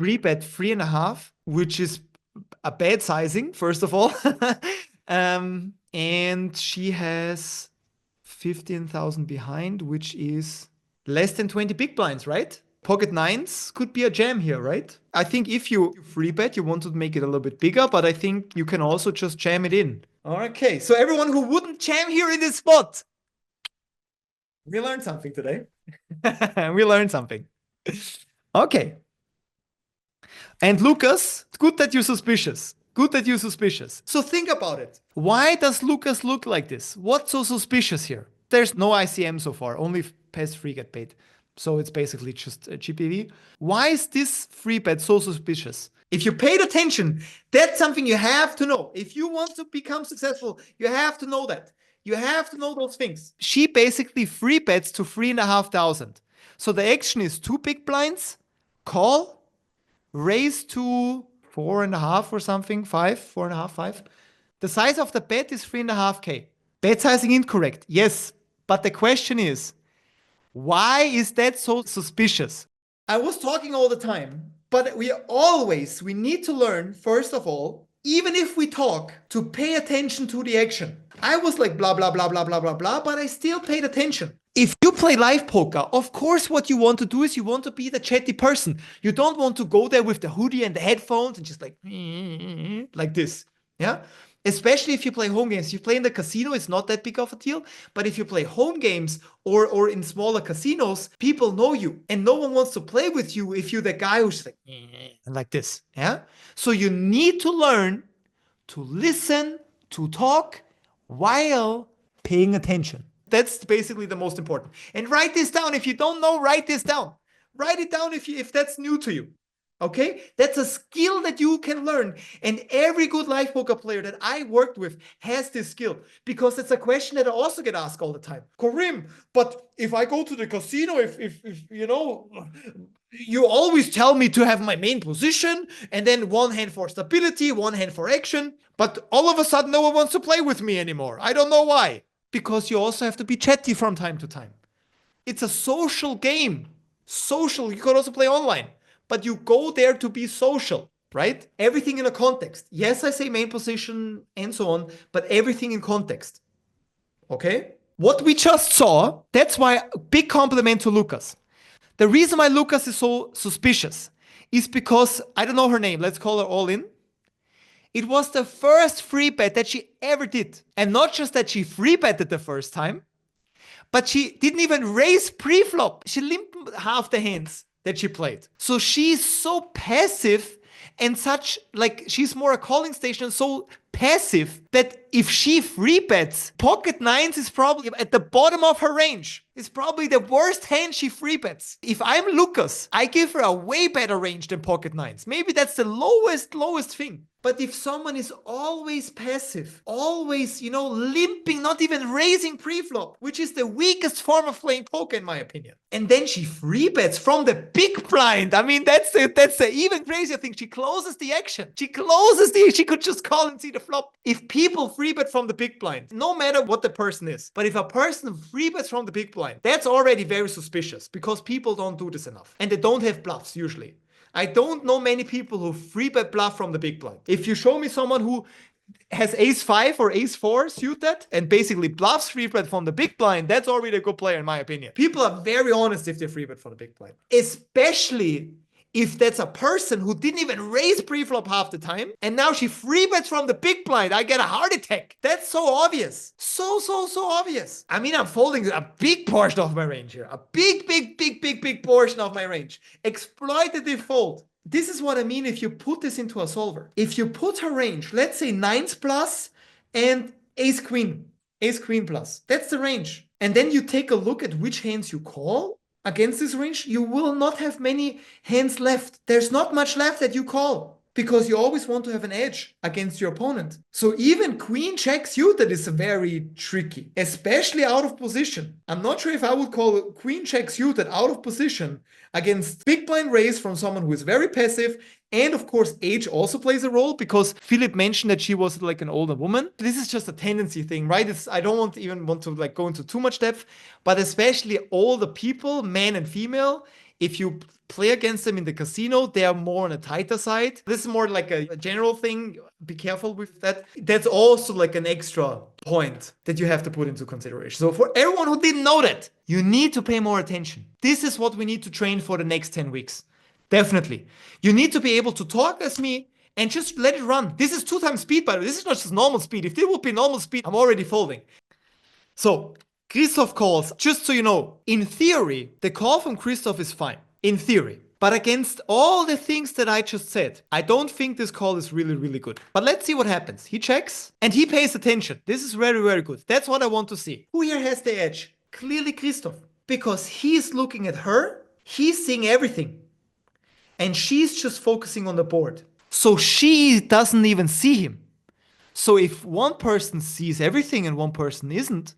free bet 3.5, which is a bad sizing, first of all. And she has 15,000 behind, which is less than 20 big blinds, right? Pocket nines could be a jam here, right? I think if you free bet, you want to make it a little bit bigger, but I think you can also just jam it in. Okay, so everyone who wouldn't jam here in this spot, we learned something today. We learned something. Okay. And Lucas, good that you're suspicious. Good that you're suspicious. So think about it. Why does Lucas look like this? What's so suspicious here? There's no ICM so far, only pass free get paid. So it's basically just a GPV. Why is this free bet so suspicious? If you paid attention, that's something you have to know. If you want to become successful, you have to know that. You have to know those things. She basically free bets to 3,500. So the action is 2 big blinds, call, raise to 4.5 or something, 5, 4.5, 5. The size of the bet is 3.5K. Bet sizing incorrect. Yes, but the question is, why is that so suspicious? I was talking all the time, but we need to learn, first of all, even if we talk, to pay attention to the action. I was like blah, blah, blah, blah, blah, blah, blah, but I still paid attention. If you play live poker, of course, what you want to do is you want to be the chatty person. You don't want to go there with the hoodie and the headphones and just like this. Yeah. Especially if you play home games. If you play in the casino, it's not that big of a deal. But if you play home games or in smaller casinos, people know you. And no one wants to play with you if you're the guy who's like this. Yeah. So you need to learn to listen, to talk while paying attention. That's basically the most important. And write this down. If you don't know, write this down. Write it down if that's new to you. Okay? That's a skill that you can learn. And every good live poker player that I worked with has this skill, because it's a question that I also get asked all the time. Karim, but if I go to the casino, if you know, you always tell me to have my main position and then one hand for stability, one hand for action. But all of a sudden, no one wants to play with me anymore. I don't know why. Because you also have to be chatty from time to time. It's a social game. Social, you could also play online. But you go there to be social, right? Everything in a context. Yes, I say main position and so on, but everything in context. Okay? What we just saw, that's why big compliment to Lucas. The reason why Lucas is so suspicious is because, I don't know her name, let's call her All In. It was the first free bet that she ever did. And not just that she free betted the first time, but she didn't even raise pre-flop. She limped half the hands that she played. So she's so passive and such, like, she's more a calling station, so passive that if she free bets, pocket nines is probably at the bottom of her range. It's probably the worst hand she free bets. If I'm Lucas, I give her a way better range than pocket nines. Maybe that's the lowest thing. But if someone is always passive, always, limping, not even raising pre-flop, which is the weakest form of playing poker in my opinion, and then she free bets from the big blind, I mean, that's the even crazier thing. She closes the action. She could just call and see the flop. If people free bet from the big blind, no matter what the person is, but if a person free bets from the big blind, that's already very suspicious, because people don't do this enough. And they don't have bluffs usually. I don't know many people who free bet bluff from the big blind. If you show me someone who has ace-5 or ace-4 suited and basically bluffs free bet from the big blind, that's already a good player in my opinion. People are very honest if they free bet from the big blind. Especially if that's a person who didn't even raise pre-flop half the time, and now she free bets from the big blind, I get a heart attack. That's so obvious. So obvious. I mean, I'm folding a big portion of my range here. A big portion of my range. Exploitative fold. This is what I mean if you put this into a solver. If you put her range, let's say nines plus and ace queen plus. That's the range. And then you take a look at which hands you call. Against this range, you will not have many hands left. There's not much left that you call, because you always want to have an edge against your opponent. So even queen check suited is very tricky, especially out of position. I'm not sure if I would call queen check suited out of position against big blind raise from someone who is very passive. And of course, age also plays a role, because Philip mentioned that she was like an older woman. This is just a tendency thing, right? I don't even want to like go into too much depth, but especially older people, men and female, If you play against them in the casino, they are more on a tighter side. This is more like a general thing. Be careful with that. That's also like an extra point that you have to put into consideration. So for everyone who didn't know that, you need to pay more attention. This is what we need to train for the next 10 weeks. Definitely. You need to be able to talk as me and just let it run. This is 2 times speed, by the way. This is not just normal speed. If it would be normal speed, I'm already folding. So Christoph calls, just so you know, in theory, the call from Christoph is fine. In theory. But against all the things that I just said, I don't think this call is really, really good. But let's see what happens. He checks and he pays attention. This is very, very good. That's what I want to see. Who here has the edge? Clearly Christoph. Because he's looking at her, he's seeing everything. And she's just focusing on the board. So she doesn't even see him. So if one person sees everything and one person isn't,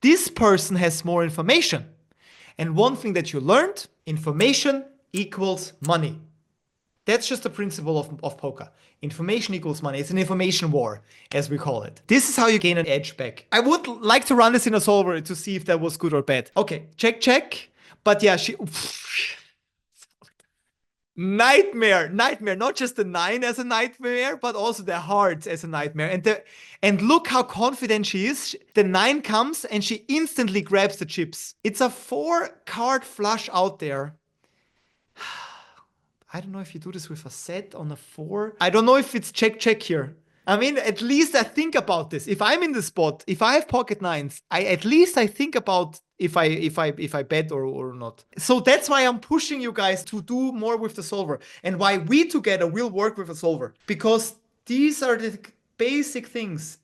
this person has more information. And one thing that you learned, information equals money. That's just the principle of poker. Information equals money. It's an information war, as we call it. This is how you gain an edge back. I would like to run this in a solver to see if that was good or bad. Okay, check, check. But yeah, she... Nightmare, not just the 9 as a nightmare, but also the hearts as a nightmare. And look how confident she is. The 9 comes and she instantly grabs the chips. It's a 4-card flush out there. I don't know if you do this with a set on a 4. I don't know if it's check, check here. I mean, at least I think about this. If I'm in the spot, if I have pocket 9s, at least I think about if I bet or not. So that's why I'm pushing you guys to do more with the solver and why we together will work with a solver, because these are the basic things.